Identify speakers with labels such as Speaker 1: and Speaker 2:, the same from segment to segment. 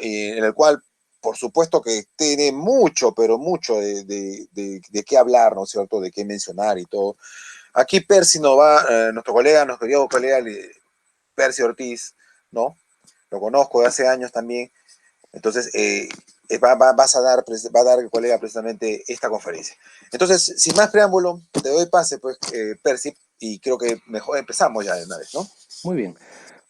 Speaker 1: En el cual, por supuesto que tiene mucho, pero mucho de qué hablar, ¿no es cierto?, de qué mencionar y todo. Aquí Percy nos va, nuestro colega, nuestro querido colega, Percy Ortiz, ¿no? Lo conozco de hace años también. Entonces, va a dar el colega precisamente esta conferencia. Entonces, sin más preámbulo, te doy pase, pues, Percy, y creo que mejor empezamos ya de una vez, ¿no?
Speaker 2: Muy bien.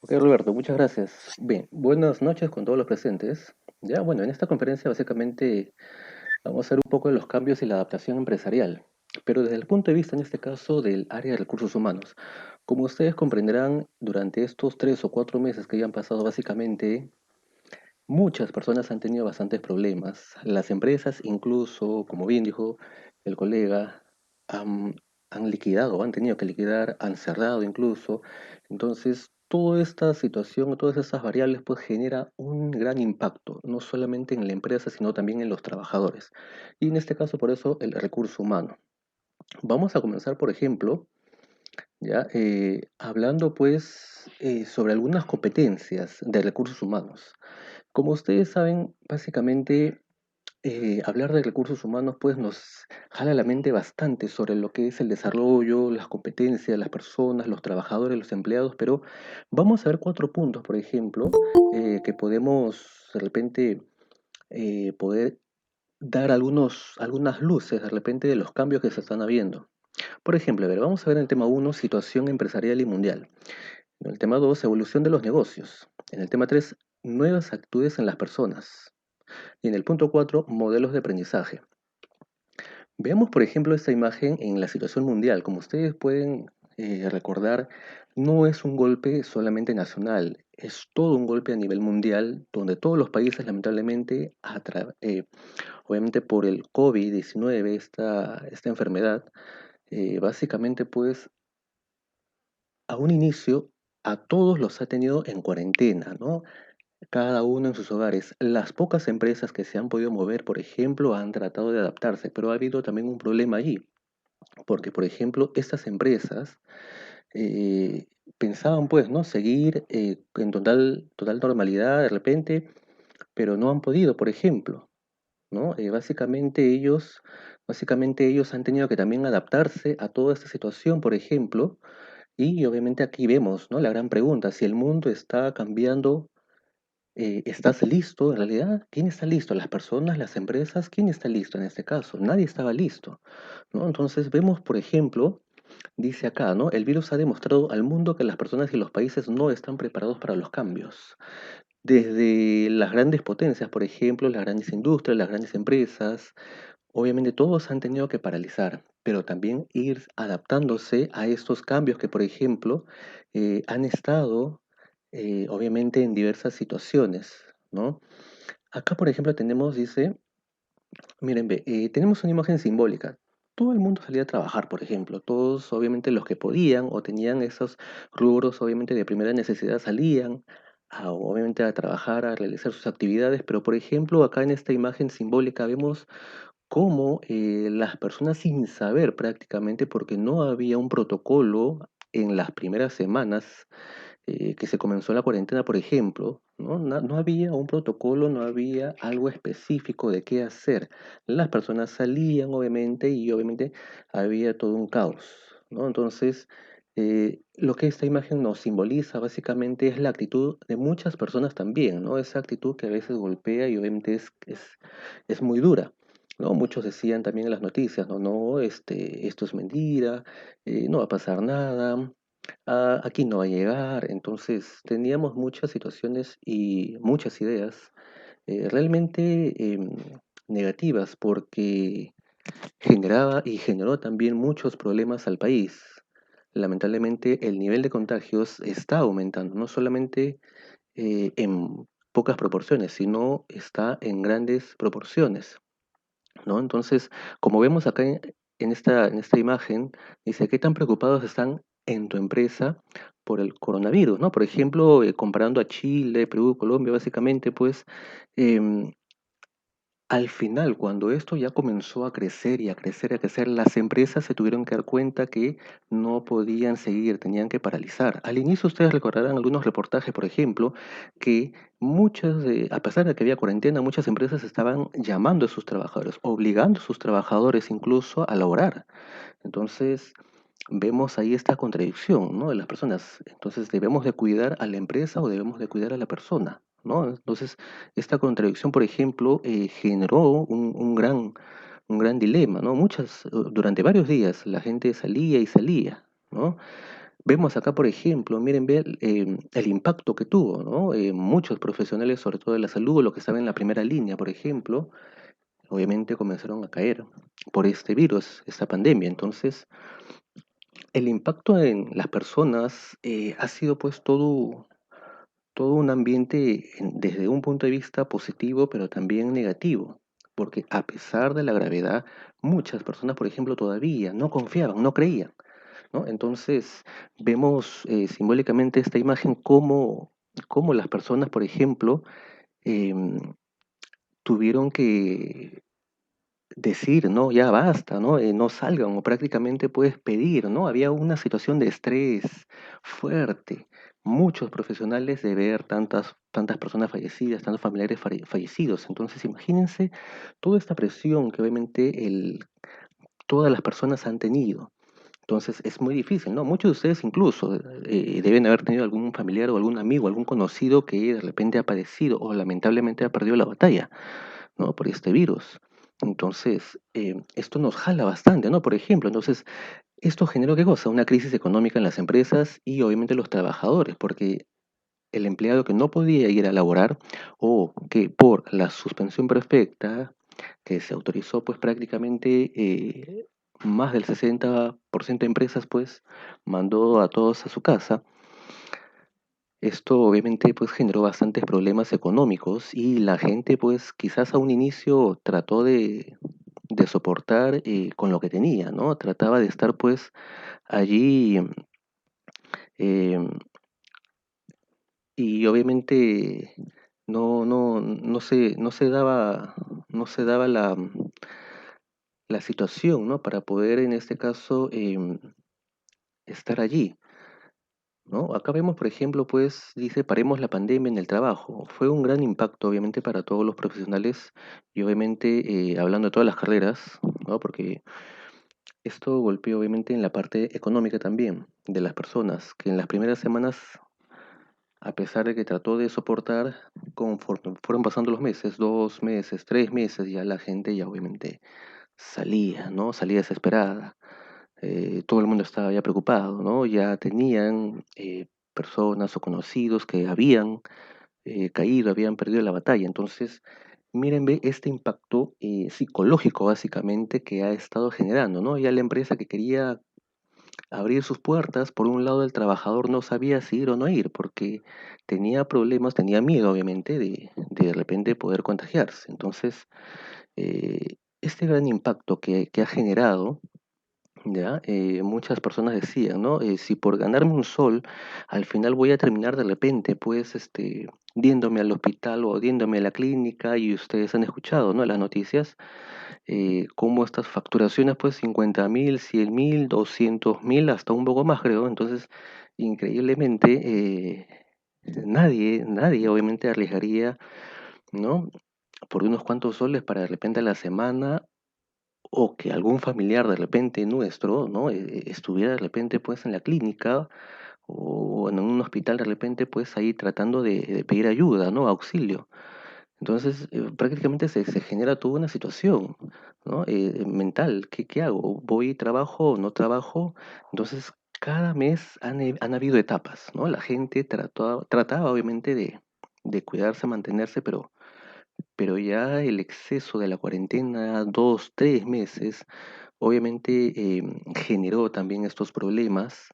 Speaker 2: Ok, Roberto, muchas gracias. Bien, buenas noches con todos los presentes. Ya, bueno, en esta conferencia básicamente vamos a hacer un poco de los cambios y la adaptación empresarial, pero desde el punto de vista, en este caso, del área de recursos humanos. Como ustedes comprenderán, durante estos 3 o 4 meses que ya han pasado, básicamente, muchas personas han tenido bastantes problemas. Las empresas, incluso, como bien dijo el colega, han, han liquidado, han tenido que liquidar, han cerrado incluso. Entonces, toda esta situación, todas estas variables, pues genera un gran impacto, no solamente en la empresa, sino también en los trabajadores. Y en este caso, por eso, el recurso humano. Vamos a comenzar, por ejemplo, ya hablando pues sobre algunas competencias de recursos humanos. Como ustedes saben, básicamente hablar de recursos humanos pues nos jala la mente bastante sobre lo que es el desarrollo, las competencias, las personas, los trabajadores, los empleados, pero vamos a ver 4 puntos, por ejemplo, que podemos de repente poder dar algunas luces de repente de los cambios que se están habiendo. Por ejemplo, a ver, vamos a ver en el tema uno, situación empresarial y mundial. En el tema 2, evolución de los negocios. En el tema 3, nuevas actitudes en las personas. Y en el punto 4, modelos de aprendizaje. Veamos, por ejemplo, esta imagen en la situación mundial. Como ustedes pueden recordar, no es un golpe solamente nacional, es todo un golpe a nivel mundial, donde todos los países, lamentablemente, obviamente por el COVID-19, esta enfermedad, básicamente, pues, a un inicio, a todos los ha tenido en cuarentena, ¿no? Cada uno en sus hogares. Las pocas empresas que se han podido mover, por ejemplo, han tratado de adaptarse, pero ha habido también un problema allí, porque, por ejemplo, estas empresas eh, pensaban, pues, ¿no? Seguir en total normalidad de repente, pero no han podido, por ejemplo, ¿no? Básicamente ellos han tenido que también adaptarse a toda esta situación, por ejemplo, y obviamente aquí vemos, ¿no? La gran pregunta, si el mundo está cambiando. ¿Estás listo? En realidad, ¿quién está listo? ¿Las personas, las empresas? ¿Quién está listo en este caso? Nadie estaba listo, ¿no? Entonces vemos, por ejemplo, dice acá, ¿no? El virus ha demostrado al mundo que las personas y los países no están preparados para los cambios. Desde las grandes potencias, por ejemplo, las grandes industrias, las grandes empresas, obviamente todos han tenido que paralizar, pero también ir adaptándose a estos cambios que, por ejemplo, han estado, obviamente, en diversas situaciones, ¿no? Acá, por ejemplo, tenemos, dice, miren, ve, tenemos una imagen simbólica. Todo el mundo salía a trabajar, por ejemplo. Todos, obviamente, los que podían o tenían esos rubros, obviamente, de primera necesidad salían, obviamente, a trabajar, a realizar sus actividades. Pero, por ejemplo, acá en esta imagen simbólica vemos cómo las personas sin saber prácticamente, porque no había un protocolo en las primeras semanas que se comenzó la cuarentena, por ejemplo, ¿no? No había un protocolo, no había algo específico de qué hacer. Las personas salían, obviamente, y obviamente había todo un caos, ¿no? Entonces, lo que esta imagen nos simboliza básicamente es la actitud de muchas personas también, ¿no? Esa actitud que a veces golpea y obviamente es muy dura. ¿No? Muchos decían también en las noticias, no, no, esto es mentira, no va a pasar nada, aquí no va a llegar. Entonces teníamos muchas situaciones y muchas ideas realmente negativas porque generaba y generó también muchos problemas al país. Lamentablemente el nivel de contagios está aumentando, no solamente en pocas proporciones, sino está en grandes proporciones, ¿no? Entonces, como vemos acá en esta imagen, dice, ¿qué tan preocupados están en tu empresa por el coronavirus, ¿no? Por ejemplo, comparando a Chile, Perú, Colombia, básicamente, pues, em, Al final, cuando esto ya comenzó a crecer y a crecer y a crecer, las empresas se tuvieron que dar cuenta que no podían seguir, tenían que paralizar. Al inicio ustedes recordarán algunos reportajes, por ejemplo, que a pesar de que había cuarentena, muchas empresas estaban llamando a sus trabajadores, obligando a sus trabajadores incluso a laborar. Entonces, vemos ahí esta contradicción, ¿no? De las personas. Entonces, ¿debemos de cuidar a la empresa o debemos de cuidar a la persona? ¿No? Entonces, esta contradicción, por ejemplo, generó un gran dilema, ¿no? Durante varios días la gente salía y salía, ¿no? Vemos acá, por ejemplo, miren, ve el impacto que tuvo, ¿no? Muchos profesionales, sobre todo de la salud, los que estaban en la primera línea, por ejemplo, obviamente comenzaron a caer por este virus, esta pandemia. Entonces, el impacto en las personas ha sido pues todo un ambiente desde un punto de vista positivo, pero también negativo, porque a pesar de la gravedad, muchas personas, por ejemplo, todavía no confiaban, no creían, ¿no? Entonces, vemos simbólicamente esta imagen como las personas, por ejemplo, em, tuvieron que decir, no, ya basta, ¿no? No salgan o prácticamente puedes pedir, ¿no? Había una situación de estrés fuerte. Muchos profesionales de ver tantas personas fallecidas, tantos familiares fallecidos. Entonces, imagínense toda esta presión que obviamente todas las personas han tenido. Entonces, es muy difícil, ¿no? Muchos de ustedes incluso deben haber tenido algún familiar o algún amigo, algún conocido que de repente ha padecido o lamentablemente ha perdido la batalla, ¿no? Por este virus. Entonces, esto nos jala bastante, ¿no? Por ejemplo, entonces, esto generó ¿qué cosa? Una crisis económica en las empresas y obviamente los trabajadores, porque el empleado que no podía ir a laborar o que por la suspensión perfecta que se autorizó, pues prácticamente más del 60% de empresas, pues, mandó a todos a su casa. Esto obviamente pues generó bastantes problemas económicos y la gente pues quizás a un inicio trató de soportar con lo que tenía, ¿no? Trataba de estar pues allí em, y obviamente no se daba la situación, ¿no? Para poder en este caso estar allí. ¿No? Acá vemos, por ejemplo, pues dice, paremos la pandemia en el trabajo. Fue un gran impacto, obviamente, para todos los profesionales y obviamente hablando de todas las carreras, ¿no? Porque esto golpeó obviamente en la parte económica también de las personas, que en las primeras semanas, a pesar de que trató de soportar, conforme fueron pasando los meses, 2 meses, 3 meses, ya la gente ya obviamente salía, ¿no? Salía desesperada. Todo el mundo estaba ya preocupado, ¿no? Ya tenían personas o conocidos que habían caído, habían perdido la batalla. Entonces, miren, ve este impacto psicológico básicamente que ha estado generando, ¿no? Ya la empresa que quería abrir sus puertas, por un lado el trabajador no sabía si ir o no ir, porque tenía problemas, tenía miedo obviamente de repente poder contagiarse. Entonces, este gran impacto que ha generado, ya, muchas personas decían, ¿no? Si por ganarme un sol, al final voy a terminar de repente, pues, yéndome al hospital o yéndome a la clínica, y ustedes han escuchado, ¿no? Las noticias, cómo estas facturaciones, pues, 50.000, 100.000, 200.000, hasta un poco más, creo. Entonces, increíblemente, nadie obviamente arriesgaría, ¿no? Por unos cuantos soles para de repente a la semana o que algún familiar de repente nuestro, ¿no? Estuviera de repente pues en la clínica o en un hospital de repente pues ahí tratando de pedir ayuda, ¿no? Auxilio. Entonces prácticamente se genera toda una situación, ¿no? Mental. ¿Qué hago? ¿Voy, trabajo o no trabajo? Entonces cada mes han habido etapas, ¿no? La gente trataba obviamente de cuidarse, mantenerse, pero ya el exceso de la cuarentena, 2, 3 meses, obviamente generó también estos problemas,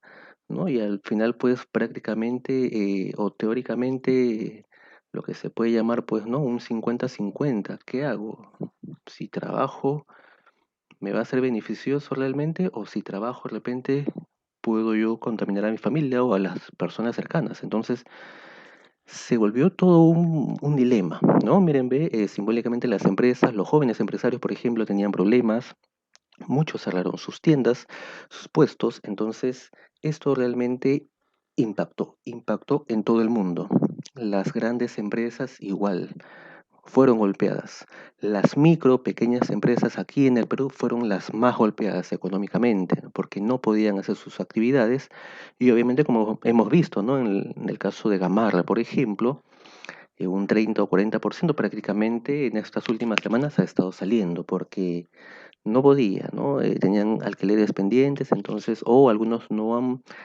Speaker 2: ¿no? Y al final, pues prácticamente o teóricamente lo que se puede llamar, pues, ¿no? Un 50-50. ¿Qué hago? Si trabajo, ¿me va a ser beneficioso realmente? O si trabajo, de repente, puedo yo contaminar a mi familia o a las personas cercanas. Entonces, se volvió todo un dilema, ¿no? Miren, ve, simbólicamente las empresas, los jóvenes empresarios, por ejemplo, tenían problemas, muchos cerraron sus tiendas, sus puestos, entonces esto realmente impactó en todo el mundo. Las grandes empresas igual fueron golpeadas. Las micro, pequeñas empresas aquí en el Perú fueron las más golpeadas económicamente, ¿no? Porque no podían hacer sus actividades y obviamente como hemos visto, ¿no? En el caso de Gamarra, por ejemplo, un 30 o 40% prácticamente en estas últimas semanas ha estado saliendo porque no podía, ¿no? Tenían alquileres pendientes, entonces, o algunos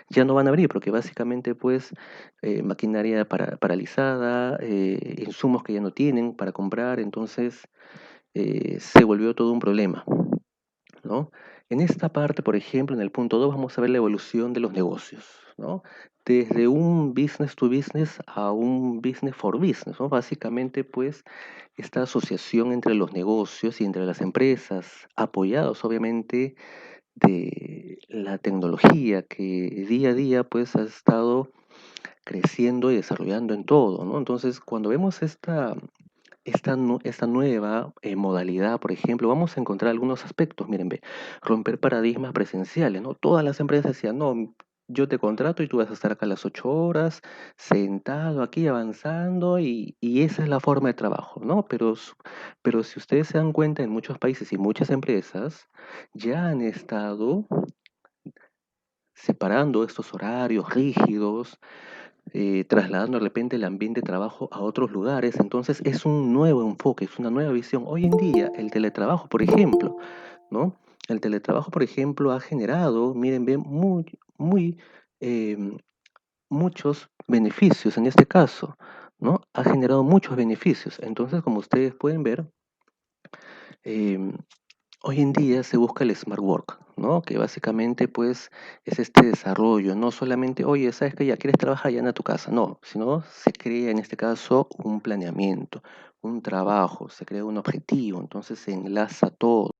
Speaker 2: ya no van a abrir, porque básicamente, pues, maquinaria paralizada, insumos que ya no tienen para comprar, entonces, se volvió todo un problema, ¿no? En esta parte, por ejemplo, en el punto 2 vamos a ver la evolución de los negocios, ¿no? Desde un business to business a un business for business, ¿no? Básicamente, pues, esta asociación entre los negocios y entre las empresas, apoyados obviamente de la tecnología que día a día, pues, ha estado creciendo y desarrollando en todo, ¿no? Entonces, cuando vemos esta nueva modalidad, por ejemplo, vamos a encontrar algunos aspectos, miren, ve, romper paradigmas presenciales, ¿no? Todas las empresas decían, no, yo te contrato y tú vas a estar acá las 8 horas, sentado aquí avanzando y esa es la forma de trabajo, ¿no? Pero si ustedes se dan cuenta, en muchos países y muchas empresas ya han estado separando estos horarios rígidos, trasladando de repente el ambiente de trabajo a otros lugares. Entonces es un nuevo enfoque, es una nueva visión. Hoy en día el teletrabajo, por ejemplo, ¿no? El teletrabajo, por ejemplo, ha generado, miren, ven, em, muchos beneficios en este caso, ¿no? Ha generado muchos beneficios. Entonces, como ustedes pueden ver, em, hoy en día se busca el smart work, ¿no? Que básicamente pues es este desarrollo, no solamente, oye, ¿sabes que ya quieres trabajar ya en tu casa? No, sino se crea en este caso un planeamiento, un trabajo, se crea un objetivo, entonces se enlaza todo.